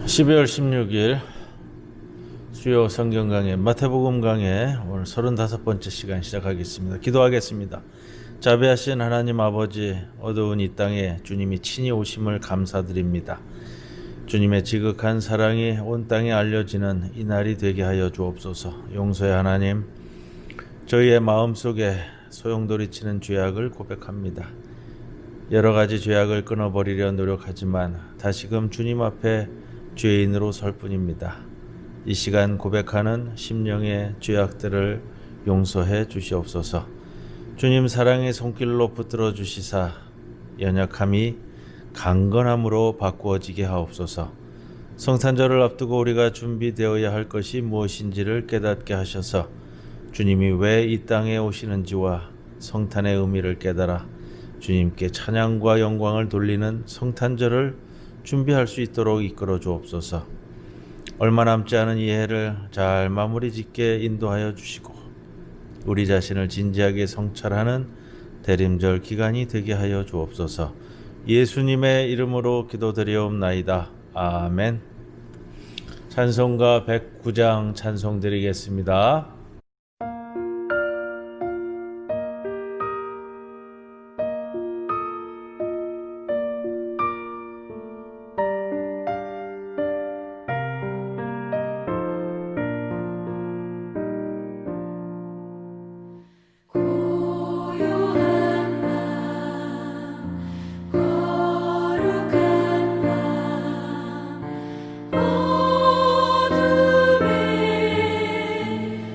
12월 16일 수요 성경 강해 마태복음 강해 오늘 35번째 시간 시작하겠습니다. 기도하겠습니다. 자비하신 하나님 아버지, 어두운 이 땅에 주님이 친히 오심을 감사드립니다. 주님의 지극한 사랑이 온 땅에 알려지는 이 날이 되게 하여 주옵소서. 용서의 하나님, 저희의 마음속에 소용돌이치는 죄악을 고백합니다. 여러 가지 죄악을 끊어버리려 노력하지만 다시금 주님 앞에 죄인으로 설 뿐입니다. 이 시간 고백하는 심령의 죄악들을 용서해 주시옵소서. 주님 사랑의 손길로 붙들어 주시사 연약함이 강건함으로 바꾸어지게 하옵소서. 성탄절을 앞두고 우리가 준비되어야 할 것이 무엇인지를 깨닫게 하셔서 주님이 왜 이 땅에 오시는지와 성탄의 의미를 깨달아 주님께 찬양과 영광을 돌리는 성탄절을 준비할 수 있도록 이끌어 주옵소서. 얼마 남지 않은 이 해를 잘 마무리 짓게 인도하여 주시고 우리 자신을 진지하게 성찰하는 대림절 기간이 되게 하여 주옵소서. 예수님의 이름으로 기도드리옵나이다. 아멘. 찬송가 109장 찬송 드리겠습니다.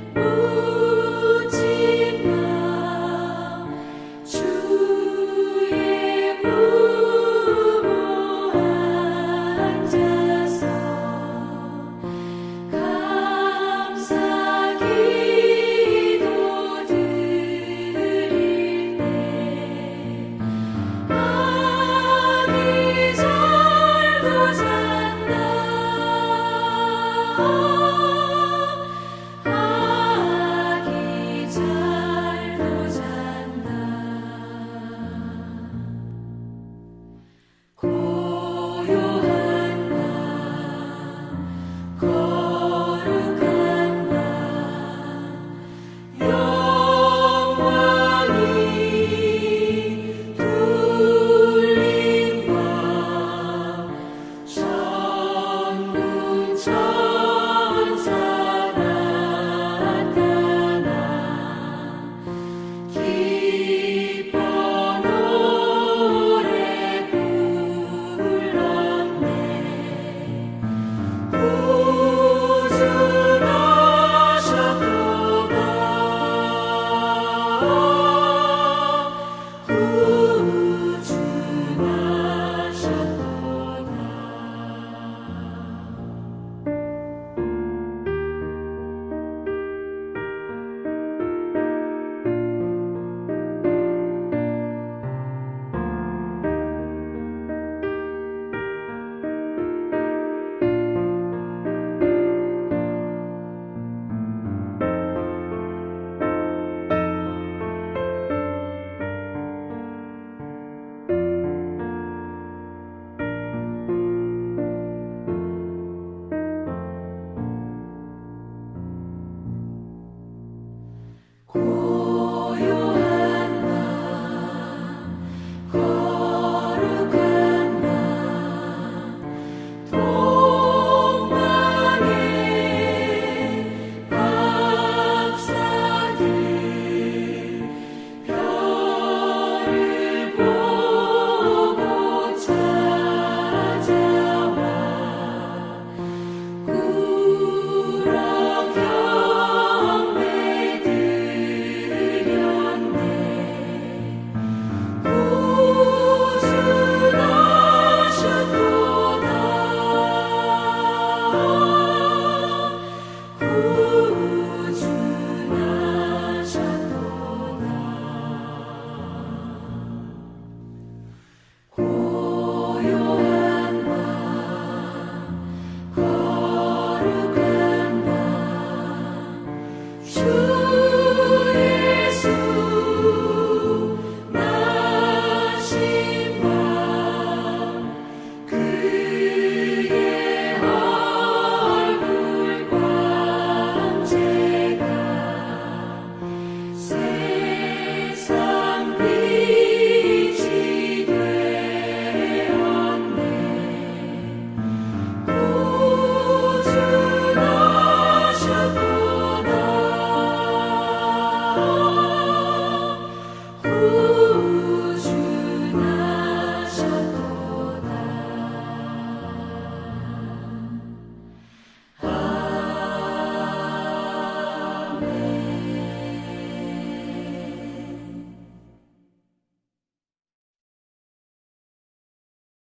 어둠에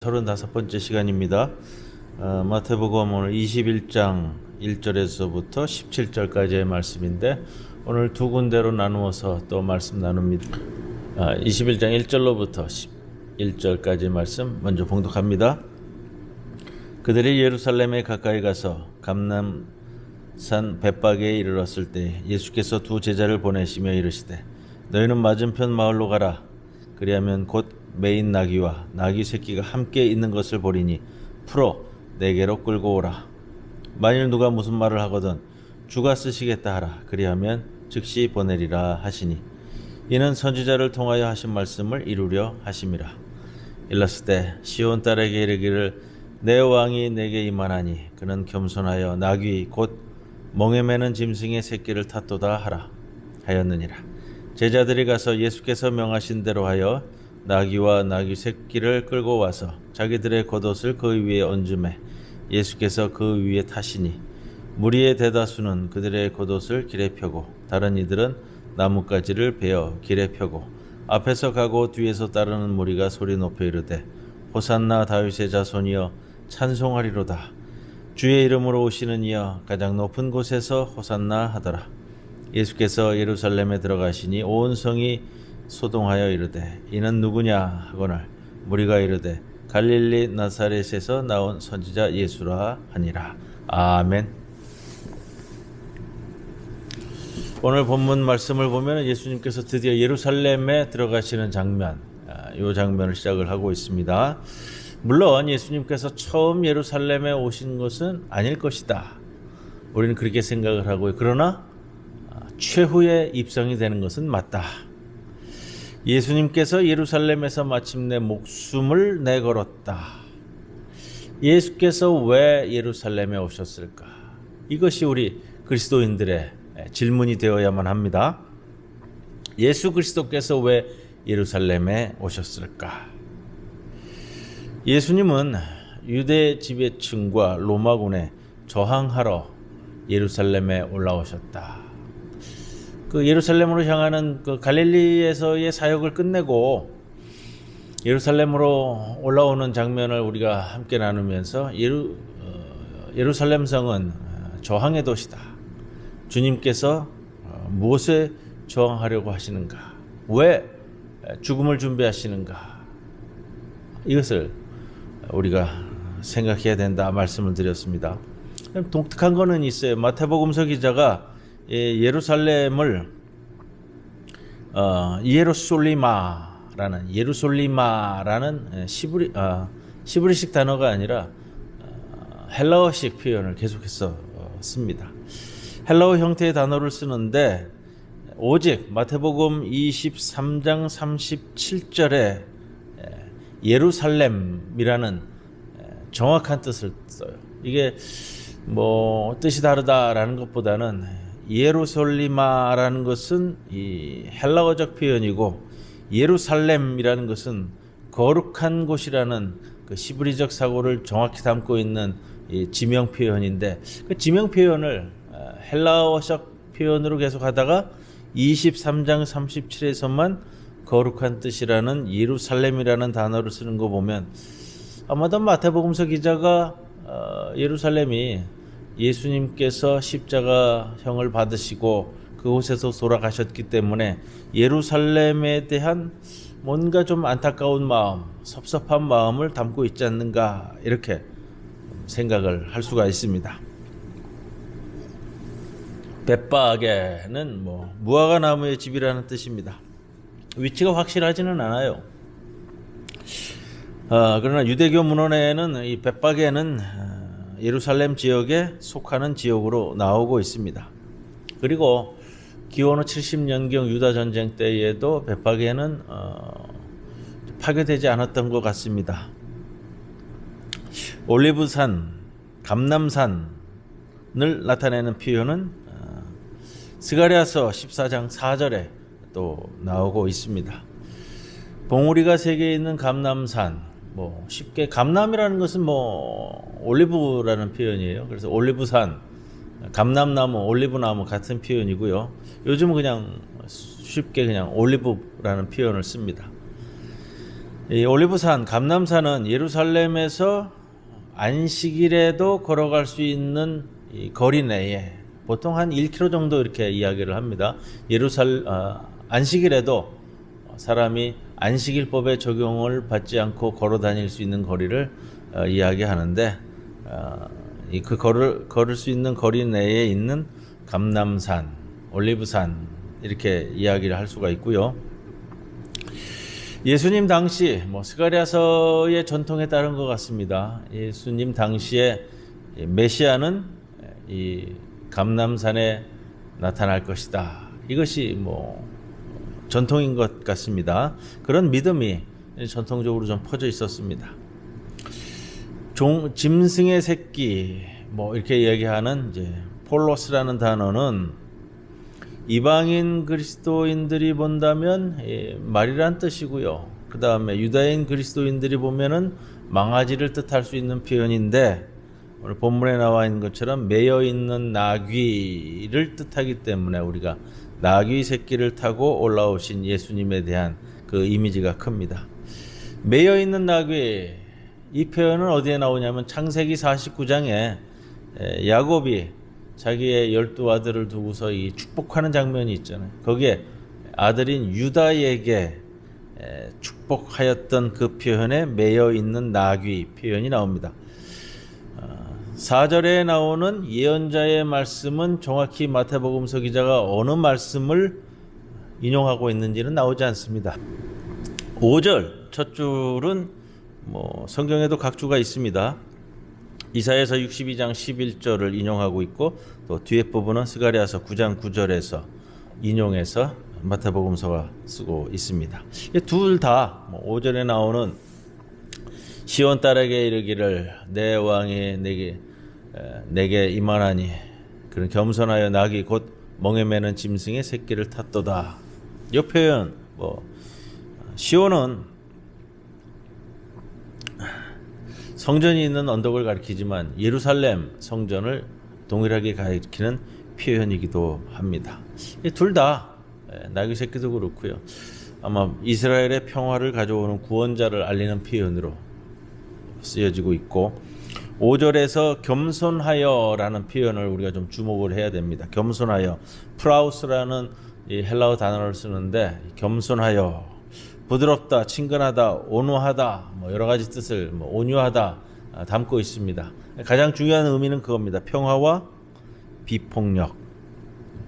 35번째 시간입니다. 마태복음 오늘 21장 1절에서부터 17절까지의 말씀인데 오늘 두 군데로 나누어서 또 말씀 나눕니다. 21장 1절로부터 11절까지 말씀 먼저 봉독합니다. 그들이 예루살렘에 가까이 가서 감람산 벳박에 이르렀을 때 예수께서 두 제자를 보내시며 이르시되 너희는 맞은편 마을로 가라. 그리하면 곧 매인 나귀와 나귀 새끼가 함께 있는 것을 보리니 풀어 내게로 끌고 오라. 만일 누가 무슨 말을 하거든 주가 쓰시겠다 하라. 그리하면 즉시 보내리라 하시니 이는 선지자를 통하여 하신 말씀을 이루려 하심이라. 일렀을 때 시온 딸에게 이르기를 내 왕이 내게 임하나니 그는 겸손하여 나귀 곧 멍에 매는 짐승의 새끼를 탔도다 하라 하였느니라. 제자들이 가서 예수께서 명하신 대로 하여 나귀와 나귀 새끼를 끌고 와서 자기들의 겉옷을 그 위에 얹음에 예수께서 그 위에 타시니 무리의 대다수는 그들의 겉옷을 길에 펴고 다른 이들은 나뭇가지를 베어 길에 펴고 앞에서 가고 뒤에서 따르는 무리가 소리 높여 이르되 호산나 다윗의 자손이여 찬송하리로다. 주의 이름으로 오시는 이여 가장 높은 곳에서 호산나 하더라. 예수께서 예루살렘에 들어가시니 온 성이 소동하여 이르되 이는 누구냐 하거늘 무리가 이르되 갈릴리 나사렛에서 나온 선지자 예수라 하니라. 아멘. 오늘 본문 말씀을 보면 예수님께서 드디어 예루살렘에 들어가시는 장면, 이 장면을 시작을 하고 있습니다. 물론 예수님께서 처음 예루살렘에 오신 것은 아닐 것이다. 우리는 그렇게 생각을 하고요. 그러나 최후의 입성이 되는 것은 맞다. 예수님께서 예루살렘에서 마침내 목숨을 내걸었다. 예수께서 왜 예루살렘에 오셨을까? 이것이 우리 그리스도인들의 질문이 되어야만 합니다. 예수 그리스도께서 왜 예루살렘에 오셨을까? 예수님은 유대 지배층과 로마군에 저항하러 예루살렘에 올라오셨다. 그 예루살렘으로 향하는 그 갈릴리에서의 사역을 끝내고 예루살렘으로 올라오는 장면을 우리가 함께 나누면서 예루살렘 성은 저항의 도시다. 주님께서 무엇에 저항하려고 하시는가? 왜 죽음을 준비하시는가? 이것을 우리가 생각해야 된다 말씀을 드렸습니다. 독특한 거는 있어요. 마태복음서 기자가 예루살렘을 예루솔리마라는 시브리식 단어가 아니라 헬라어식 표현을 계속해서 씁니다. 헬라어 형태의 단어를 쓰는데 오직 마태복음 23장 37절에 예루살렘이라는 정확한 뜻을 써요. 이게 뭐 뜻이 다르다라는 것보다는 예루솔리마라는 것은 이 헬라어적 표현이고 예루살렘이라는 것은 거룩한 곳이라는 그 시브리적 사고를 정확히 담고 있는 이 지명 표현인데 그 지명 표현을 헬라어적 표현으로 계속 하다가 23장 37에서만 거룩한 뜻이라는 예루살렘이라는 단어를 쓰는 거 보면 아마도 마태복음서 기자가 예루살렘이 예수님께서 십자가형을 받으시고 그곳에서 돌아가셨기 때문에 예루살렘에 대한 뭔가 좀 안타까운 마음, 섭섭한 마음을 담고 있지 않는가 이렇게 생각을 할 수가 있습니다. 벳박에는 무화과 나무의 집이라는 뜻입니다. 위치가 확실하지는 않아요. 그러나 유대교 문헌에는 이 벳박에는 예루살렘 지역에 속하는 지역으로 나오고 있습니다. 그리고 기원 후 70년경 유다 전쟁 때에도 벳박에는 파괴되지 않았던 것 같습니다. 올리브산, 감람산을 나타내는 표현은 스가랴서 14장 4절에 또 나오고 있습니다. 봉우리가 세 개 있는 감람산, 쉽게 감람이라는 것은 올리브라는 표현이에요. 그래서 올리브산, 감람나무, 올리브나무 같은 표현이고요. 요즘은 그냥 쉽게 그냥 올리브라는 표현을 씁니다. 이 올리브산, 감람산은 예루살렘에서 안식일에도 걸어갈 수 있는 이 거리 내에 보통 한 1km 정도 이렇게 이야기를 합니다. 안식일에도 사람이 안식일법의 적용을 받지 않고 걸어 다닐 수 있는 거리를 이야기하는데, 걸을 수 있는 거리 내에 있는 감람산, 올리브산 이렇게 이야기를 할 수가 있고요. 예수님 당시 스가랴서의 전통에 따른 것 같습니다. 예수님 당시에 메시아는 이 감람산에 나타날 것이다. 이것이 전통인 것 같습니다. 그런 믿음이 전통적으로 좀 퍼져 있었습니다. 짐승의 새끼 이렇게 이야기하는 이제 폴로스라는 단어는 이방인 그리스도인들이 본다면 말이란 뜻이고요. 그 다음에 유다인 그리스도인들이 보면은 망아지를 뜻할 수 있는 표현인데, 오늘 본문에 나와 있는 것처럼 매여 있는 나귀를 뜻하기 때문에 우리가 나귀 새끼를 타고 올라오신 예수님에 대한 그 이미지가 큽니다. 매여 있는 나귀, 이 표현은 어디에 나오냐면 창세기 49장에 야곱이 자기의 12아들을 두고서 이 축복하는 장면이 있잖아요. 거기에 아들인 유다에게 축복하였던 그 표현에 매여 있는 나귀 표현이 나옵니다. 4절에 나오는 예언자의 말씀은 정확히 마태복음서 기자가 어느 말씀을 인용하고 있는지는 나오지 않습니다. 5절 첫 줄은 성경에도 각주가 있습니다. 이사야서 62장 11절을 인용하고 있고, 또 뒤에 부분은 스가랴서 9장 9절에서 인용해서 마태복음서가 쓰고 있습니다. 둘 다 5절에 나오는 시온 딸에게 이르기를 내 왕이 내게 임하나니 그는 겸손하여 낙이 곧 멍에 매는 짐승의 새끼를 탔도다. 이 표현 시온은 성전이 있는 언덕을 가리키지만 예루살렘 성전을 동일하게 가리키는 표현이기도 합니다. 둘 다 나귀 새끼도 그렇고요. 아마 이스라엘의 평화를 가져오는 구원자를 알리는 표현으로 쓰여지고 있고, 5절에서 겸손하여라는 표현을 우리가 좀 주목을 해야 됩니다. 겸손하여, 프라우스라는 이 헬라어 단어를 쓰는데, 겸손하여 부드럽다, 친근하다, 온화하다, 여러 가지 뜻을 온유하다 담고 있습니다. 가장 중요한 의미는 그겁니다. 평화와 비폭력,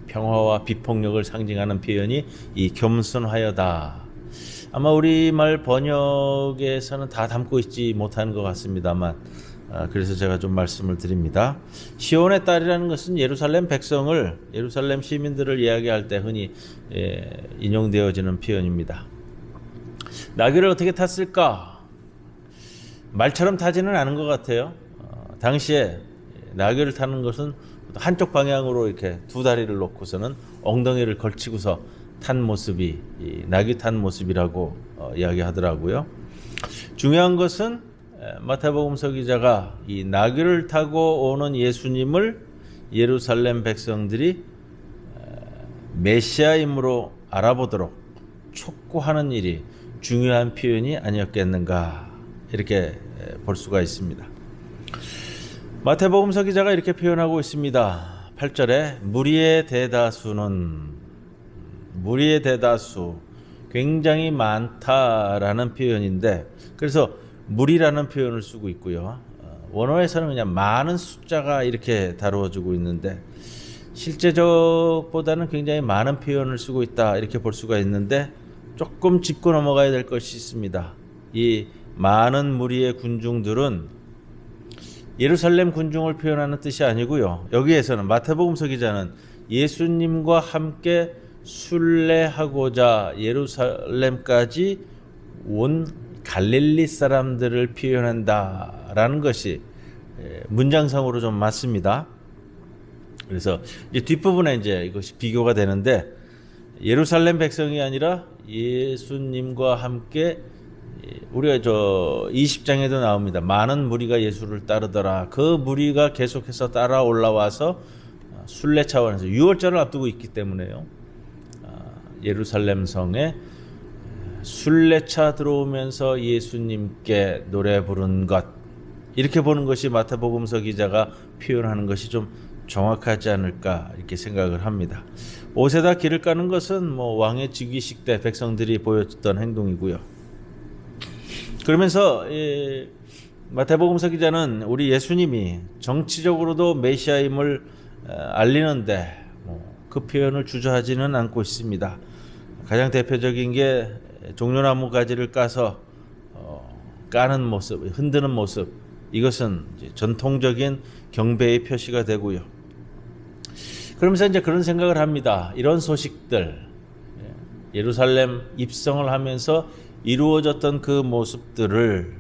평화와 비폭력을 상징하는 표현이 이 겸손하여다. 아마 우리말 번역에서는 다 담고 있지 못하는 것 같습니다만, 그래서 제가 좀 말씀을 드립니다. 시온의 딸이라는 것은 예루살렘 백성을, 예루살렘 시민들을 이야기할 때 흔히 인용되어지는 표현입니다. 나귀를 어떻게 탔을까? 말처럼 타지는 않은 것 같아요. 당시에 나귀를 타는 것은 한쪽 방향으로 이렇게 두 다리를 놓고서는 엉덩이를 걸치고서 탄 모습이 나귀 탄 모습이라고 이야기하더라고요. 중요한 것은 마태복음서 기자가 이 나귀를 타고 오는 예수님을 예루살렘 백성들이 메시아임으로 알아보도록 촉구하는 일이 중요한 표현이 아니었겠는가, 이렇게 볼 수가 있습니다. 마태복음서 기자가 이렇게 표현하고 있습니다. 8절에 무리의 대다수, 굉장히 많다라는 표현인데, 그래서 무리라는 표현을 쓰고 있고요. 원어에서는 그냥 많은 숫자가 이렇게 다루어지고 있는데, 실제적보다는 굉장히 많은 표현을 쓰고 있다, 이렇게 볼 수가 있는데, 조금 짚고 넘어가야 될 것이 있습니다. 이 많은 무리의 군중들은 예루살렘 군중을 표현하는 뜻이 아니고요. 여기에서는 마태복음서 기자는 예수님과 함께 순례하고자 예루살렘까지 온 갈릴리 사람들을 표현한다라는 것이 문장상으로 좀 맞습니다. 그래서 이제 뒷부분에 이제 이것이 비교가 되는데, 예루살렘 백성이 아니라 예수님과 함께, 우리가 20장에도 나옵니다. 많은 무리가 예수를 따르더라. 그 무리가 계속해서 따라 올라와서 순례 차원에서 6월절을 앞두고 있기 때문에요. 예루살렘 성에 순례차 들어오면서 예수님께 노래 부른 것, 이렇게 보는 것이 마태복음서 기자가 표현하는 것이 좀 정확하지 않을까 이렇게 생각을 합니다. 옷에다 기를 까는 것은 왕의 즉위식 때 백성들이 보여줬던 행동이고요. 그러면서 마태복음서 기자는 우리 예수님이 정치적으로도 메시아임을 알리는데 그 표현을 주저하지는 않고 있습니다. 가장 대표적인 게 종려나무 가지를 까서 까는 모습, 흔드는 모습, 이것은 전통적인 경배의 표시가 되고요. 그러면서 이제 그런 생각을 합니다. 이런 소식들, 예루살렘 입성을 하면서 이루어졌던 그 모습들을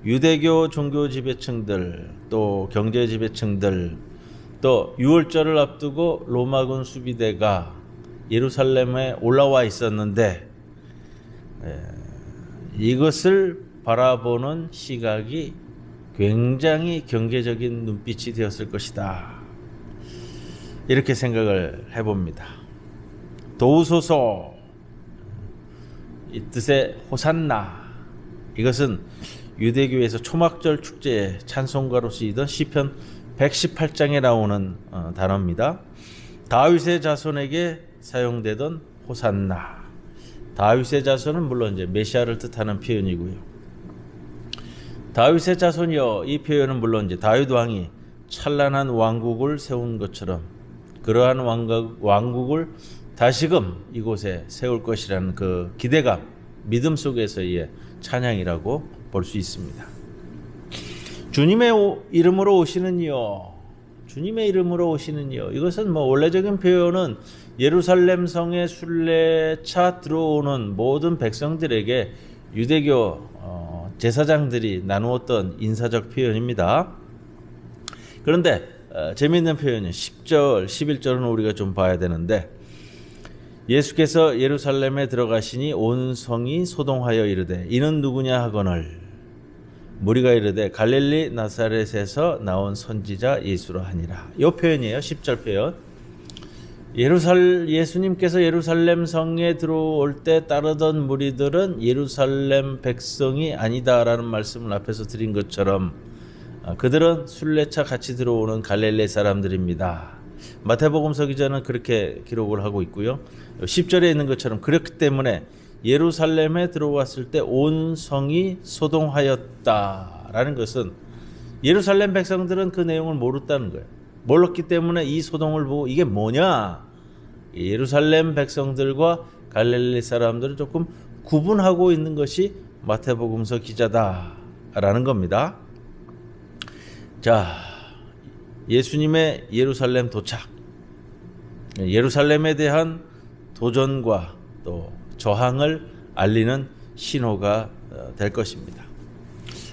유대교 종교 지배층들, 또 경제 지배층들, 또 유월절을 앞두고 로마군 수비대가 예루살렘에 올라와 있었는데 이것을 바라보는 시각이 굉장히 경계적인 눈빛이 되었을 것이다. 이렇게 생각을 해봅니다. 도우소서, 이 뜻의 호산나, 이것은 유대교에서 초막절 축제의 찬송가로 쓰이던 시편 118장에 나오는 단어입니다. 다윗의 자손에게 사용되던 호산나. 다윗의 자손은 물론 이제 메시아를 뜻하는 표현이고요. 다윗의 자손이여, 이 표현은 물론 이제 다윗 왕이 찬란한 왕국을 세운 것처럼 그러한 왕국을 다시금 이곳에 세울 것이라는 그 기대감, 믿음 속에서의 찬양이라고 볼 수 있습니다. 주님의 이름으로 오시는 이여, 주님의 이름으로 오시는 이여, 이것은 원래적인 표현은 예루살렘 성에 순례차 들어오는 모든 백성들에게 유대교 제사장들이 나누었던 인사적 표현입니다. 그런데 재미있는 표현이 10절, 11절은 우리가 좀 봐야 되는데, 예수께서 예루살렘에 들어가시니 온 성이 소동하여 이르되 이는 누구냐 하거늘 무리가 이르되 갈릴리 나사렛에서 나온 선지자 예수라 하니라. 이 표현이에요. 10절 표현. 예수님께서 예루살렘 성에 들어올 때 따르던 무리들은 예루살렘 백성이 아니다라는 말씀을 앞에서 드린 것처럼 그들은 순례차 같이 들어오는 갈릴리 사람들입니다. 마태복음서 기자는 그렇게 기록을 하고 있고요. 10절에 있는 것처럼 그렇기 때문에 예루살렘에 들어왔을 때 온 성이 소동하였다라는 것은 예루살렘 백성들은 그 내용을 모르다는 거예요. 몰랐기 때문에 이 소동을 보고 이게 뭐냐? 예루살렘 백성들과 갈릴리 사람들을 조금 구분하고 있는 것이 마태복음서 기자다라는 겁니다. 자, 예수님의 예루살렘 도착, 예루살렘에 대한 도전과 또 저항을 알리는 신호가 될 것입니다.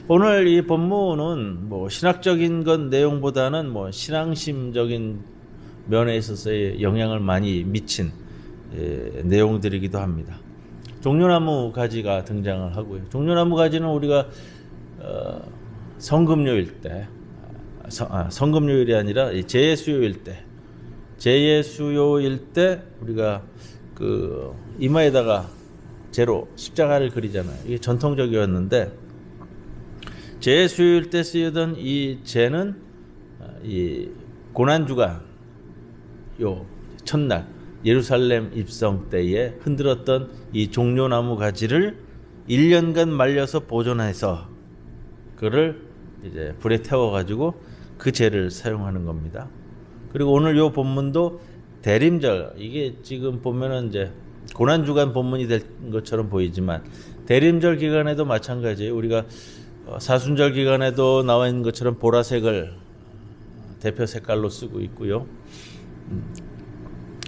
오늘 이 본문은 신학적인 건 내용보다는 신앙심적인 면에 있어서의 영향을 많이 미친 내용들이기도 합니다. 종려나무 가지가 등장을 하고요. 종려나무 가지는 우리가 성금요일 때, 성금요일이 아니라 제예수요일 때 우리가 그 이마에다가 제로 십자가를 그리잖아요. 이게 전통적이었는데 제수요일 때 쓰이던 이 제는 이 고난주간 요 첫날 예루살렘 입성 때에 흔들었던 이 종려나무 가지를 1년간 말려서 보존해서 그를 이제 불에 태워 가지고 그 제를 사용하는 겁니다. 그리고 오늘 요 본문도 대림절, 이게 지금 보면은 이제 고난주간 본문이 될 것처럼 보이지만 대림절 기간에도 마찬가지예요. 우리가 사순절 기간에도 나와 있는 것처럼 보라색을 대표 색깔로 쓰고 있고요.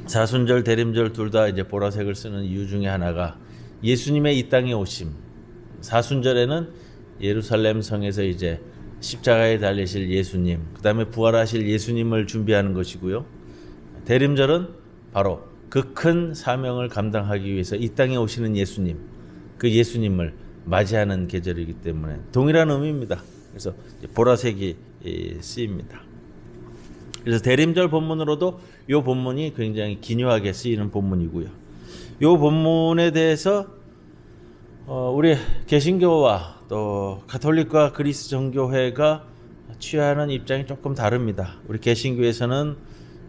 사순절, 대림절 둘 다 이제 보라색을 쓰는 이유 중에 하나가 예수님의 이 땅에 오심. 사순절에는 예루살렘 성에서 이제 십자가에 달리실 예수님, 그 다음에 부활하실 예수님을 준비하는 것이고요. 대림절은 바로 그 큰 사명을 감당하기 위해서 이 땅에 오시는 예수님, 그 예수님을 맞이하는 계절이기 때문에 동일한 의미입니다. 그래서 보라색이 쓰입니다. 그래서 대림절 본문으로도 이 본문이 굉장히 기묘하게 쓰이는 본문이고요. 이 본문에 대해서 우리 개신교와 또 가톨릭과 그리스 정교회가 취하는 입장이 조금 다릅니다. 우리 개신교에서는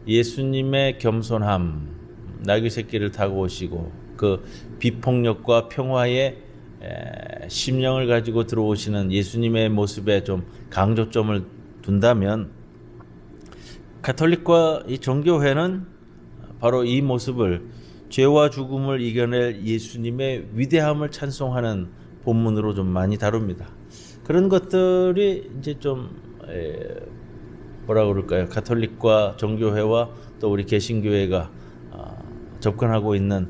예수님의 겸손함, 나귀 새끼를 타고 오시고 그 비폭력과 평화의 심령을 가지고 들어오시는 예수님의 모습에 좀 강조점을 둔다면, 가톨릭과 이 정교회는 바로 이 모습을, 죄와 죽음을 이겨낼 예수님의 위대함을 찬송하는 본문으로 좀 많이 다룹니다. 그런 것들이 이제 좀 뭐라 그럴까요? 가톨릭과 정교회와 또 우리 개신교회가 접근하고 있는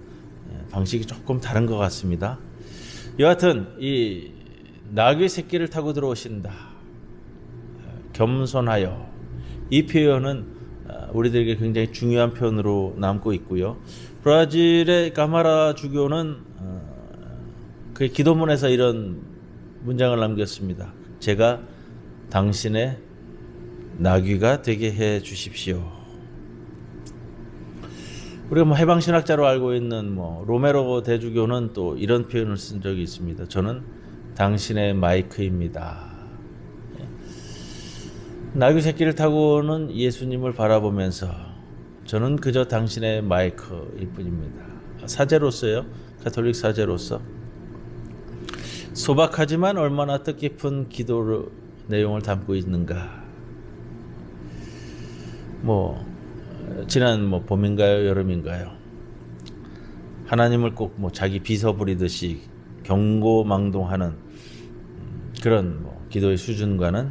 방식이 조금 다른 것 같습니다. 여하튼 이 나귀 새끼를 타고 들어오신다, 겸손하여, 이 표현은 우리들에게 굉장히 중요한 표현으로 남고 있고요. 브라질의 까마라 주교는 그 기도문에서 이런 문장을 남겼습니다. 제가 당신의 나귀가 되게 해 주십시오. 우리가 해방신학자로 알고 있는 로메로 대주교는 또 이런 표현을 쓴 적이 있습니다. 저는 당신의 마이크입니다. 나귀 새끼를 타고는 예수님을 바라보면서 저는 그저 당신의 마이크일 뿐입니다. 사제로서요, 가톨릭 사제로서 소박하지만 얼마나 뜻깊은 기도 내용을 담고 있는가. 지난 봄인가요, 여름인가요? 하나님을 꼭 자기 비서 부리듯이 경고망동하는 그런 기도의 수준과는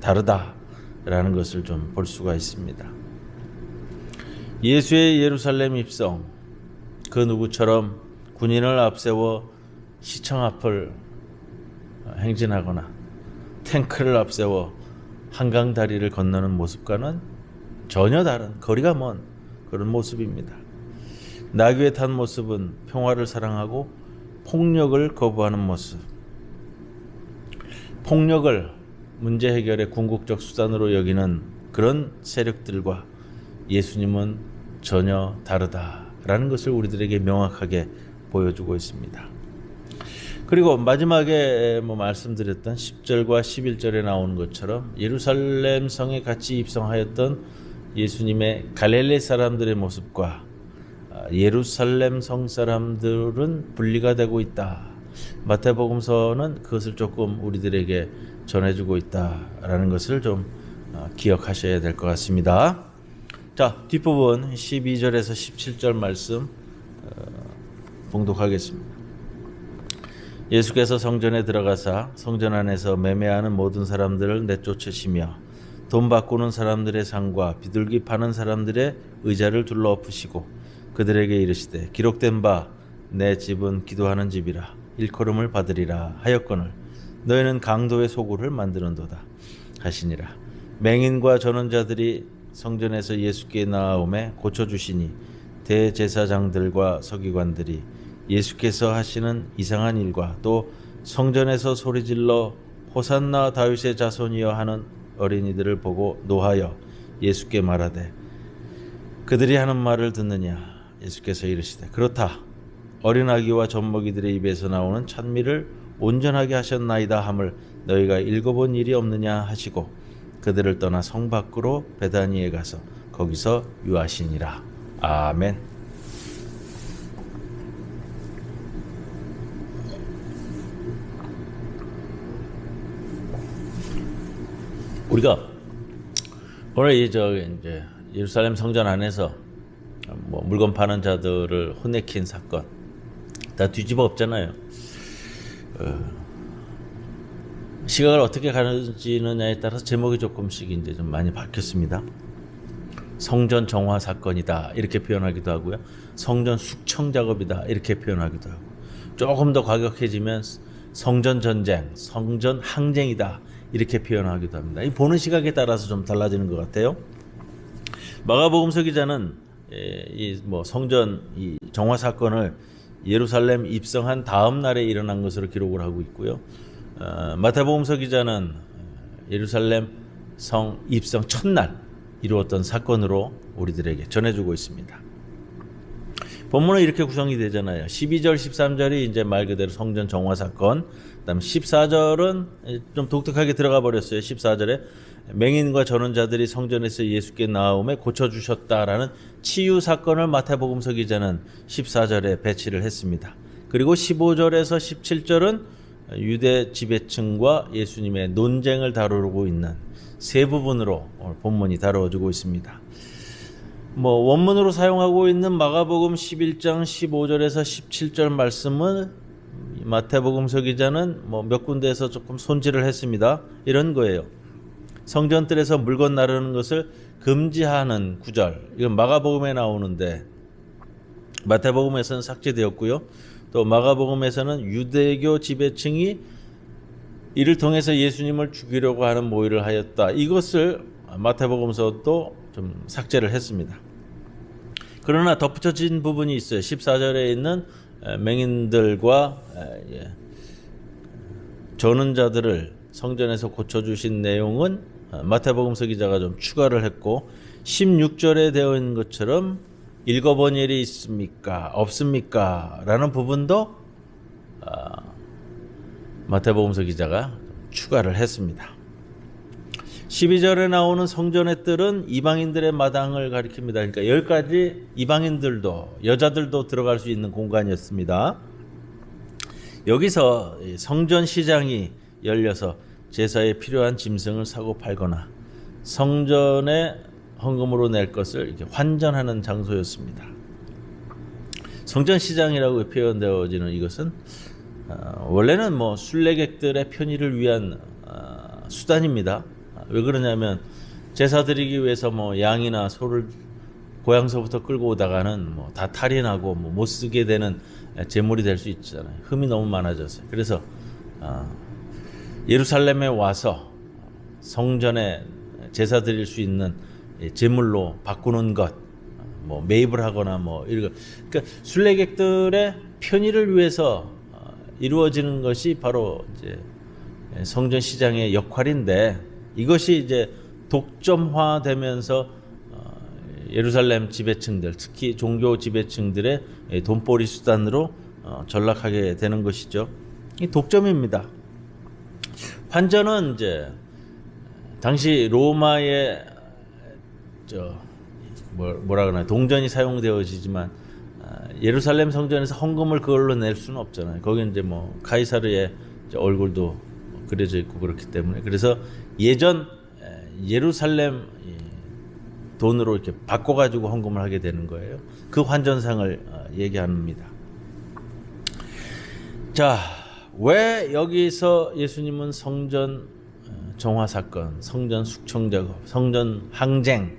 다르다라는 것을 좀 볼 수가 있습니다. 예수의 예루살렘 입성, 그 누구처럼 군인을 앞세워 시청 앞을 행진하거나 탱크를 앞세워 한강 다리를 건너는 모습과는 전혀 다른, 거리가 먼 그런 모습입니다. 나귀에 탄 모습은 평화를 사랑하고 폭력을 거부하는 모습, 폭력을 문제 해결의 궁극적 수단으로 여기는 그런 세력들과 예수님은 전혀 다르다라는 것을 우리들에게 명확하게 보여주고 있습니다. 그리고 마지막에 말씀드렸던 10절과 11절에 나오는 것처럼 예루살렘 성에 같이 입성하였던 예수님의 갈릴리 사람들의 모습과 예루살렘 성 사람들은 분리가 되고 있다. 마태복음서는 그것을 조금 우리들에게 전해주고 있다라는 것을 좀 기억하셔야 될 것 같습니다. 자, 뒷부분 12절에서 17절 말씀 봉독하겠습니다. 예수께서 성전에 들어가사 성전 안에서 매매하는 모든 사람들을 내쫓으시며 돈 바꾸는 사람들의 상과 비둘기 파는 사람들의 의자를 둘러 엎으시고 그들에게 이르시되 기록된 바 내 집은 기도하는 집이라 일컬음을 받으리라 하였거늘 너희는 강도의 소굴을 만드는도다 하시니라. 맹인과 전원자들이 성전에서 예수께 나아오매 고쳐주시니 대제사장들과 서기관들이 예수께서 하시는 이상한 일과 또 성전에서 소리질러 호산나 다윗의 자손이여 하는 어린이들을 보고 노하여 예수께 말하되 그들이 하는 말을 듣느냐. 예수께서 이르시되 그렇다. 어린 아기와 젖먹이들의 입에서 나오는 찬미를 온전하게 하셨나이다 함을 너희가 읽어본 일이 없느냐 하시고 그들을 떠나 성 밖으로 베다니에 가서 거기서 유하시니라. 아멘. 우리가 오늘 이제 예루살렘 성전 안에서 물건 파는 자들을 혼내킨 사건 다 뒤집어 엎잖아요. 시각을 어떻게 가지느냐에 따라서 제목이 조금씩 이제 좀 많이 바뀌었습니다. 성전 정화 사건이다 이렇게 표현하기도 하고요. 성전 숙청 작업이다 이렇게 표현하기도 하고, 조금 더 과격해지면 성전 전쟁, 성전 항쟁이다 이렇게 표현하기도 합니다. 이 보는 시각에 따라서 좀 달라지는 것 같아요. 마가복음서 기자는 성전 이 정화 사건을 예루살렘 입성한 다음 날에 일어난 것으로 기록을 하고 있고요. 마태복음서 기자는 예루살렘 성 입성 첫날 이루었던 사건으로 우리들에게 전해주고 있습니다. 본문은 이렇게 구성이 되잖아요. 12절, 13절이 이제 말 그대로 성전 정화 사건. 그다음 14절은 좀 독특하게 들어가 버렸어요. 14절에 맹인과 전원자들이 성전에서 예수께 나오매 고쳐 주셨다라는 치유 사건을 마태복음서 기자는 14절에 배치를 했습니다. 그리고 15절에서 17절은 유대 지배층과 예수님의 논쟁을 다루고 있는 세 부분으로 오늘 본문이 다루어지고 있습니다. 원문으로 사용하고 있는 마가복음 11장 15절에서 17절 말씀을 마태복음서 기자는 몇 군데에서 조금 손질을 했습니다. 이런 거예요. 성전뜰에서 물건 나르는 것을 금지하는 구절. 이건 마가복음에 나오는데 마태복음에서는 삭제되었고요. 또 마가복음에서는 유대교 지배층이 이를 통해서 예수님을 죽이려고 하는 모의를 하였다. 이것을 마태복음서도 좀 삭제를 했습니다. 그러나 덧붙여진 부분이 있어요. 14절에 있는 맹인들과 전원자들을 성전에서 고쳐주신 내용은 마태복음서 기자가 좀 추가를 했고 16절에 되어 있는 것처럼 읽어본 일이 있습니까? 없습니까? 라는 부분도 마태복음서 기자가 추가를 했습니다. 12절에 나오는 성전의 뜰은 이방인들의 마당을 가리킵니다. 그러니까 여기까지 이방인들도 여자들도 들어갈 수 있는 공간이었습니다. 여기서 성전 시장이 열려서 제사에 필요한 짐승을 사고 팔거나 성전에 헌금으로 낼 것을 이렇게 환전하는 장소였습니다. 성전 시장이라고 표현되어지는 이것은 원래는 순례객들의 편의를 위한 수단입니다. 왜 그러냐면 제사 드리기 위해서 양이나 소를 고향서부터 끌고 오다가는 다 탈이 나고 못 쓰게 되는 재물이 될 수 있잖아요. 흠이 너무 많아졌어요. 그래서 예루살렘에 와서 성전에 제사 드릴 수 있는 제물로 바꾸는 것, 매입을 하거나 이런 거. 그러니까 순례객들의 편의를 위해서 이루어지는 것이 바로 이제 성전 시장의 역할인데 이것이 이제 독점화되면서 예루살렘 지배층들, 특히 종교 지배층들의 돈벌이 수단으로 전락하게 되는 것이죠. 이 독점입니다. 환전은 이제 당시 로마의 뭐라 그러나 동전이 사용되어지지만 예루살렘 성전에서 헌금을 그걸로 낼 수는 없잖아요. 거기는 이제 카이사르의 얼굴도 그려져 있고 그렇기 때문에 그래서 예전 예루살렘 돈으로 이렇게 바꿔가지고 헌금을 하게 되는 거예요. 그 환전상을 얘기합니다. 자, 왜 여기서 예수님은 성전 정화 사건, 성전 숙청 작업, 성전 항쟁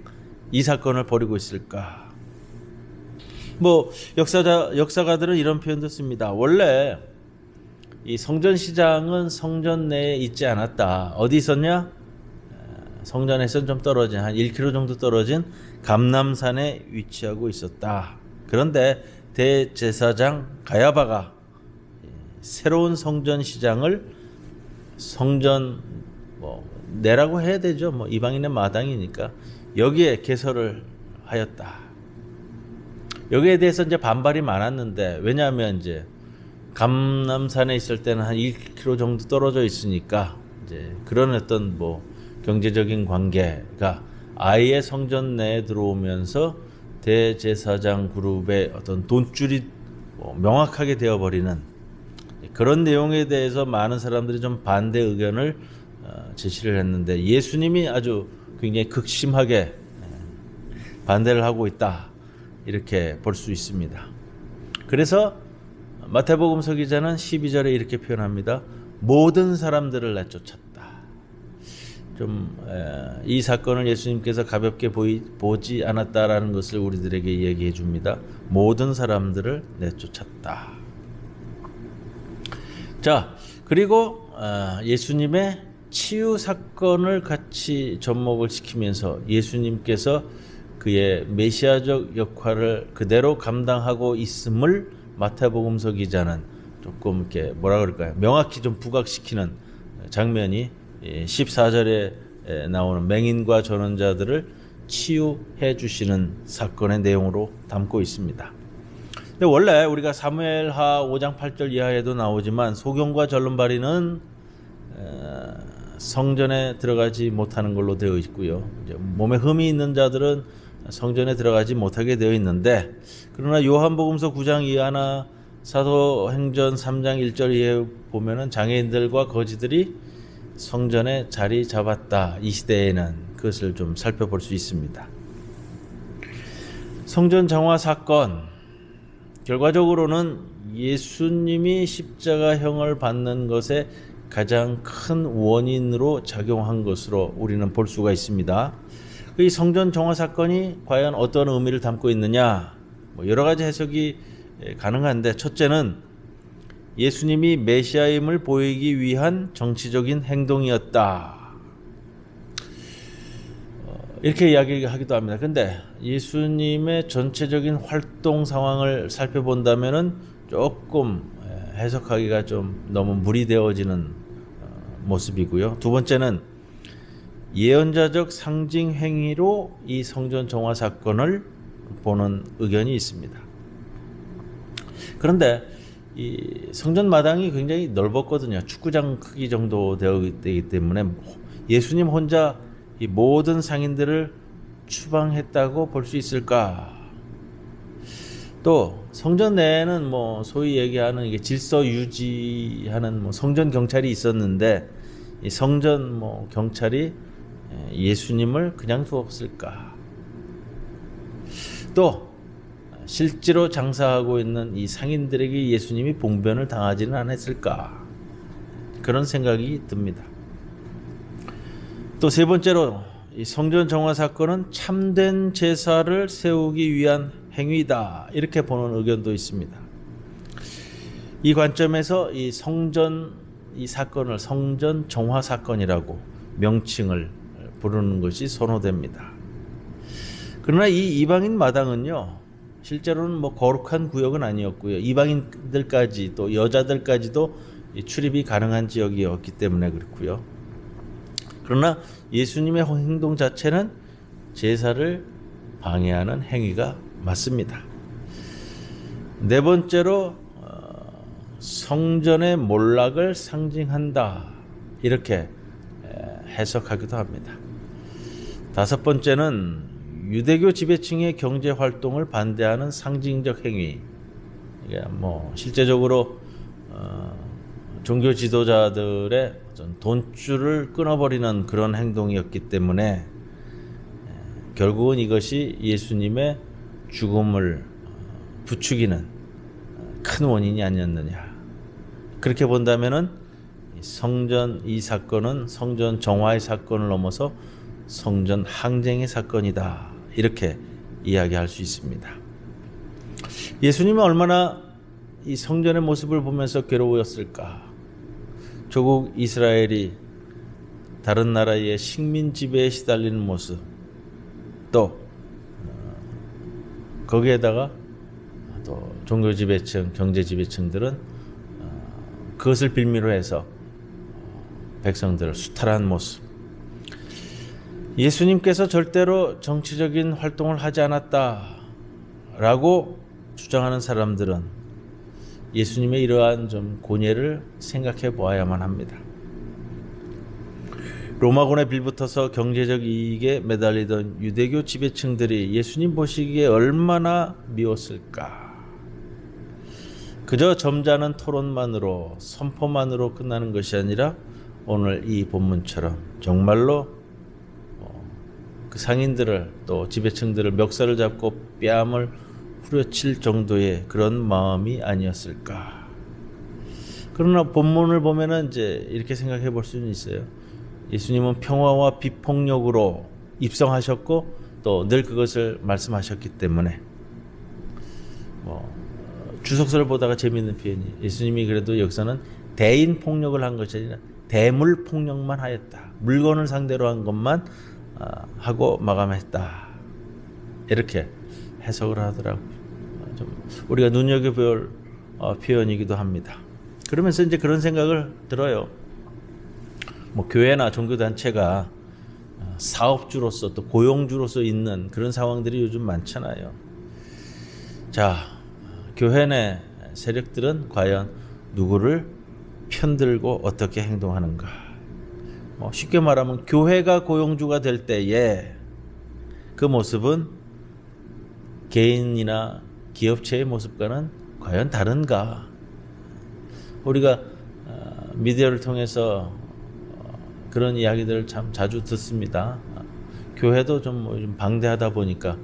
이 사건을 벌이고 있을까? 역사가들은 이런 표현도 씁니다. 원래 이 성전 시장은 성전 내에 있지 않았다. 어디 있었냐? 성전에서 좀 떨어진 한 1km 정도 떨어진 감람산에 위치하고 있었다. 그런데 대제사장 가야바가 새로운 성전 시장을 성전 내라고 해야 되죠. 이방인의 마당이니까 여기에 개설을 하였다. 여기에 대해서 이제 반발이 많았는데 왜냐하면 이제 감람산에 있을 때는 한 1km 정도 떨어져 있으니까 이제 그런 어떤 경제적인 관계가 아예 성전 내에 들어오면서 대제사장 그룹의 어떤 돈줄이 명확하게 되어버리는 그런 내용에 대해서 많은 사람들이 좀 반대 의견을 제시를 했는데 예수님이 아주 굉장히 극심하게 반대를 하고 있다. 이렇게 볼 수 있습니다. 그래서 마태복음서 기자는 12절에 이렇게 표현합니다. 모든 사람들을 내쫓았다. 이 사건을 예수님께서 가볍게 보지 않았다라는 것을 우리들에게 얘기해 줍니다. 모든 사람들을 내쫓았다. 자, 그리고 예수님의 치유 사건을 같이 접목을 시키면서 예수님께서 그의 메시아적 역할을 그대로 감당하고 있음을 마태복음서 기자는 조금 이렇게 명확히 좀 부각시키는 장면이 14절에 나오는 맹인과 전원자들을 치유해 주시는 사건의 내용으로 담고 있습니다. 근데 원래 우리가 사무엘하 5장 8절 이하에도 나오지만 소경과 절름발이는 성전에 들어가지 못하는 걸로 되어 있고요. 이제 몸에 흠이 있는 자들은 성전에 들어가지 못하게 되어 있는데, 그러나 요한복음서 9장 이하나 사도행전 3장 1절 이하에 보면은 장애인들과 거지들이 성전에 자리 잡았다. 이 시대에는 그것을 좀 살펴볼 수 있습니다. 성전 정화 사건, 결과적으로는 예수님이 십자가형을 받는 것에 가장 큰 원인으로 작용한 것으로 우리는 볼 수가 있습니다. 이 성전 정화 사건이 과연 어떤 의미를 담고 있느냐, 여러 가지 해석이 가능한데, 첫째는 예수님이 메시아임을 보이기 위한 정치적인 행동이었다, 이렇게 이야기하기도 합니다. 근데 예수님의 전체적인 활동 상황을 살펴본다면은 조금 해석하기가 좀 너무 무리되어지는 모습이고요. 두 번째는 예언자적 상징 행위로 이 성전 정화 사건을 보는 의견이 있습니다. 그런데 이 성전 마당이 굉장히 넓었거든요. 축구장 크기 정도 되기 때문에 예수님 혼자 이 모든 상인들을 추방했다고 볼 수 있을까? 또 성전 내에는 소위 얘기하는 이게 질서 유지하는 성전 경찰이 있었는데, 이 성전 경찰이 예수님을 그냥 두었을까? 또 실제로 장사하고 있는 이 상인들에게 예수님이 봉변을 당하지는 않았을까? 그런 생각이 듭니다. 또 세 번째로 이 성전 정화 사건은 참된 제사를 세우기 위한 행위다, 이렇게 보는 의견도 있습니다. 이 관점에서 이 사건을 성전 정화 사건이라고 명칭을 부르는 것이 선호됩니다. 그러나 이 이방인 마당은요, 실제로는 거룩한 구역은 아니었고요. 이방인들까지 또 여자들까지도 출입이 가능한 지역이었기 때문에 그렇고요. 그러나 예수님의 행동 자체는 제사를 방해하는 행위가 맞습니다. 네 번째로 성전의 몰락을 상징한다, 이렇게 해석하기도 합니다. 다섯 번째는 유대교 지배층의 경제 활동을 반대하는 상징적 행위. 이게 실제적으로 종교 지도자들의 돈줄을 끊어버리는 그런 행동이었기 때문에 결국은 이것이 예수님의 죽음을 부추기는 큰 원인이 아니었느냐. 그렇게 본다면은 이 사건은 성전 정화의 사건을 넘어서 성전 항쟁의 사건이다, 이렇게 이야기할 수 있습니다. 예수님은 얼마나 이 성전의 모습을 보면서 괴로웠을까? 조국 이스라엘이 다른 나라의 식민 지배에 시달리는 모습, 또 거기에다가 또 종교 지배층, 경제 지배층들은 그것을 빌미로 해서 백성들을 수탈한 모습. 예수님께서 절대로 정치적인 활동을 하지 않았다라고 주장하는 사람들은 예수님의 이러한 좀 고뇌를 생각해 보아야만 합니다. 로마군에 빌붙어서 경제적 이익에 매달리던 유대교 지배층들이 예수님 보시기에 얼마나 미웠을까? 그저 점잖은 토론만으로, 선포만으로 끝나는 것이 아니라 오늘 이 본문처럼 정말로 그 상인들을, 또 지배층들을 멱살을 잡고 뺨을 후려칠 정도의 그런 마음이 아니었을까. 그러나 본문을 보면은 이제 이렇게 생각해 볼 수는 있어요. 예수님은 평화와 비폭력으로 입성하셨고 또 늘 그것을 말씀하셨기 때문에 주석서를 보다가 재미있는 표현이, 예수님이 그래도 여기서는 대인 폭력을 한 것이 아니라 대물 폭력만 하였다. 물건을 상대로 한 것만 하고 마감했다. 이렇게 해석을 하더라고요. 좀 우리가 눈여겨볼 표현이기도 합니다. 그러면서 이제 그런 생각을 들어요. 교회나 종교단체가 사업주로서 또 고용주로서 있는 그런 상황들이 요즘 많잖아요. 자, 교회 내 세력들은 과연 누구를 편들고 어떻게 행동하는가? 쉽게 말하면 교회가 고용주가 될 때에 그 모습은 개인이나 기업체의 모습과는 과연 다른가? 우리가 미디어를 통해서 그런 이야기들을 참 자주 듣습니다. 교회도 좀 방대하다 보니까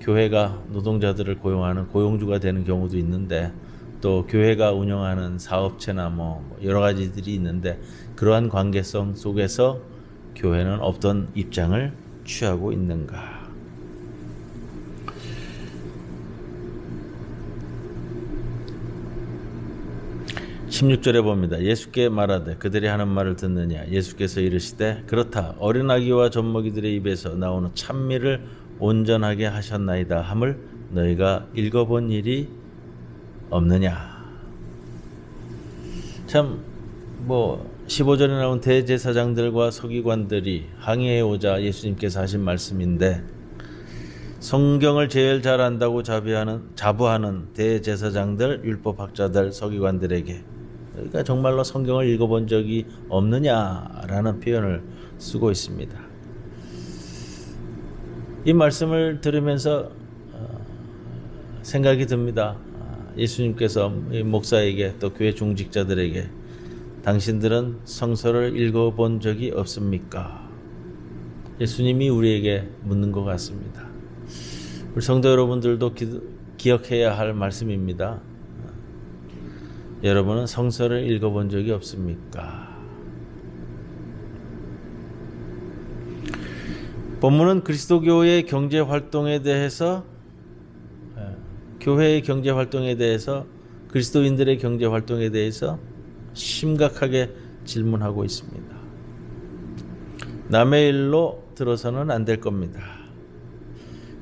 교회가 노동자들을 고용하는 고용주가 되는 경우도 있는데, 또 교회가 운영하는 사업체나 여러 가지들이 있는데, 그러한 관계성 속에서 교회는 어떤 입장을 취하고 있는가? 16절에 봅니다. 예수께 말하되 그들이 하는 말을 듣느냐? 예수께서 이르시되 그렇다. 어린아기와 젖먹이들의 입에서 나오는 찬미를 온전하게 하셨나이다 함을 너희가 읽어본 일이 없느냐? 참 15절에 나온 대제사장들과 서기관들이 항의해 오자 예수님께서 하신 말씀인데, 성경을 제일 잘 안다고 자부하는 대제사장들, 율법학자들, 서기관들에게 그러니까 정말로 성경을 읽어본 적이 없느냐라는 표현을 쓰고 있습니다. 이 말씀을 들으면서 생각이 듭니다. 예수님께서 목사에게 또 교회 중직자들에게 당신들은 성서를 읽어본 적이 없습니까? 예수님이 우리에게 묻는 것 같습니다. 우리 성도 여러분들도 기억해야 할 말씀입니다. 여러분은 성서를 읽어본 적이 없습니까? 본문은 그리스도교의 경제 활동에 대해서, 교회의 경제 활동에 대해서, 그리스도인들의 경제 활동에 대해서 심각하게 질문하고 있습니다. 남의 일로 들어서는 안 될 겁니다.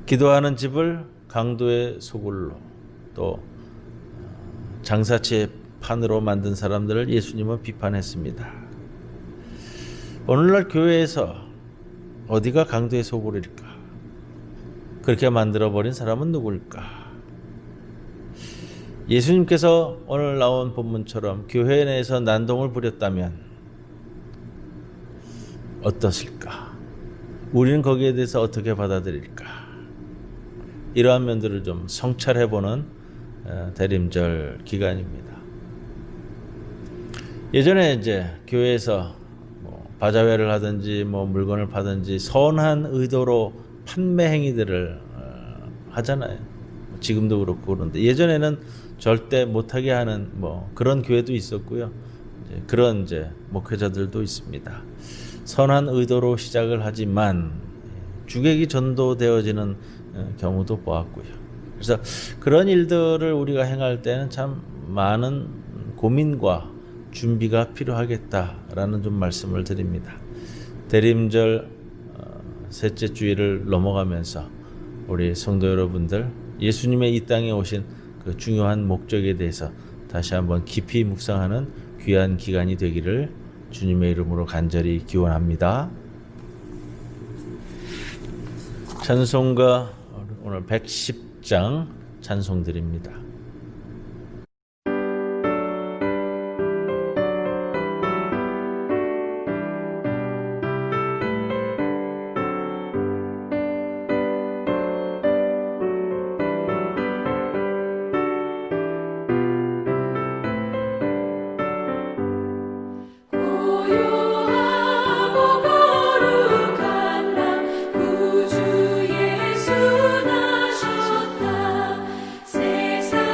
기도하는 집을 강도의 소굴로, 또 장사채 판으로 만든 사람들을 예수님은 비판했습니다. 오늘날 교회에서 어디가 강도의 소굴일까? 그렇게 만들어버린 사람은 누구일까? 예수님께서 오늘 나온 본문처럼 교회 내에서 난동을 부렸다면 어떠실까? 우리는 거기에 대해서 어떻게 받아들일까? 이러한 면들을 좀 성찰해보는 대림절 기간입니다. 예전에 이제 교회에서 바자회를 하든지 물건을 파든지 선한 의도로 판매 행위들을 하잖아요. 지금도 그렇고 그런데 예전에는 절대 못하게 하는 그런 교회도 있었고요. 그런 목회자들도 있습니다. 선한 의도로 시작을 하지만 주객이 전도되어지는 경우도 보았고요. 그래서 그런 일들을 우리가 행할 때는 참 많은 고민과 준비가 필요하겠다라는 좀 말씀을 드립니다. 대림절 셋째 주일을 넘어가면서 우리 성도 여러분들, 예수님의 이 땅에 오신 그 중요한 목적에 대해서 다시 한번 깊이 묵상하는 귀한 기간이 되기를 주님의 이름으로 간절히 기원합니다. 찬송가 오늘 110장 찬송 드립니다. 구주 예수 나셨다. 세상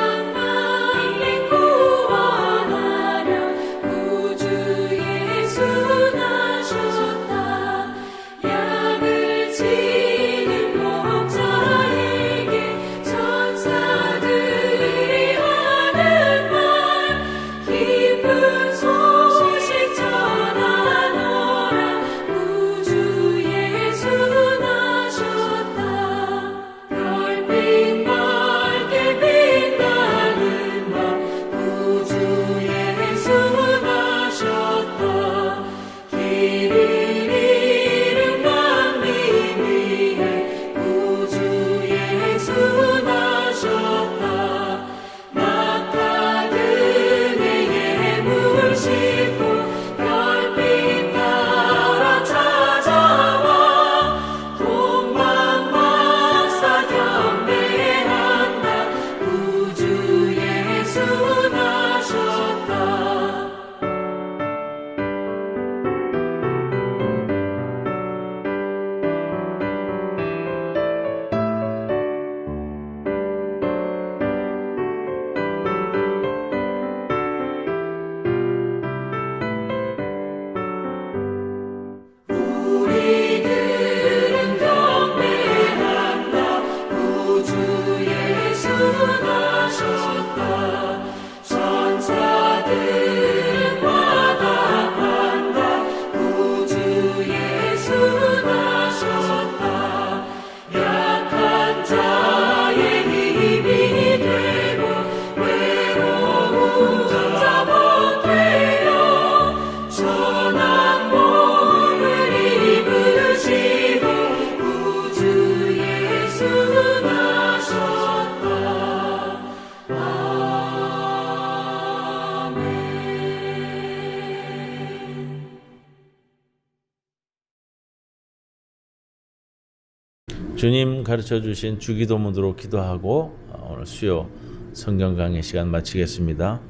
주님 가르쳐 주신 주기도문으로 기도하고 오늘 수요 성경 강의 시간 마치겠습니다.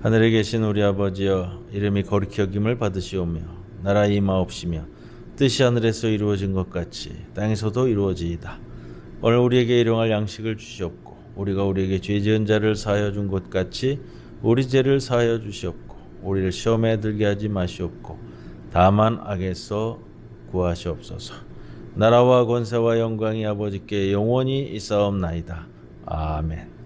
하늘에 계신 우리 아버지여, 이름이 거룩히 여김을 받으시오며 나라 임하옵시며 뜻이 하늘에서 이루어진 것 같이 땅에서도 이루어지이다. 오늘 우리에게 일용할 양식을 주시옵고 우리가 우리에게 죄 지은 자를 사하여 준 것 같이 우리 죄를 사하여 주시옵고 우리를 시험에 들게 하지 마시옵고 다만 악에서 구하시옵소서. 나라와 권세와 영광이 아버지께 영원히 있사옵나이다. 아멘.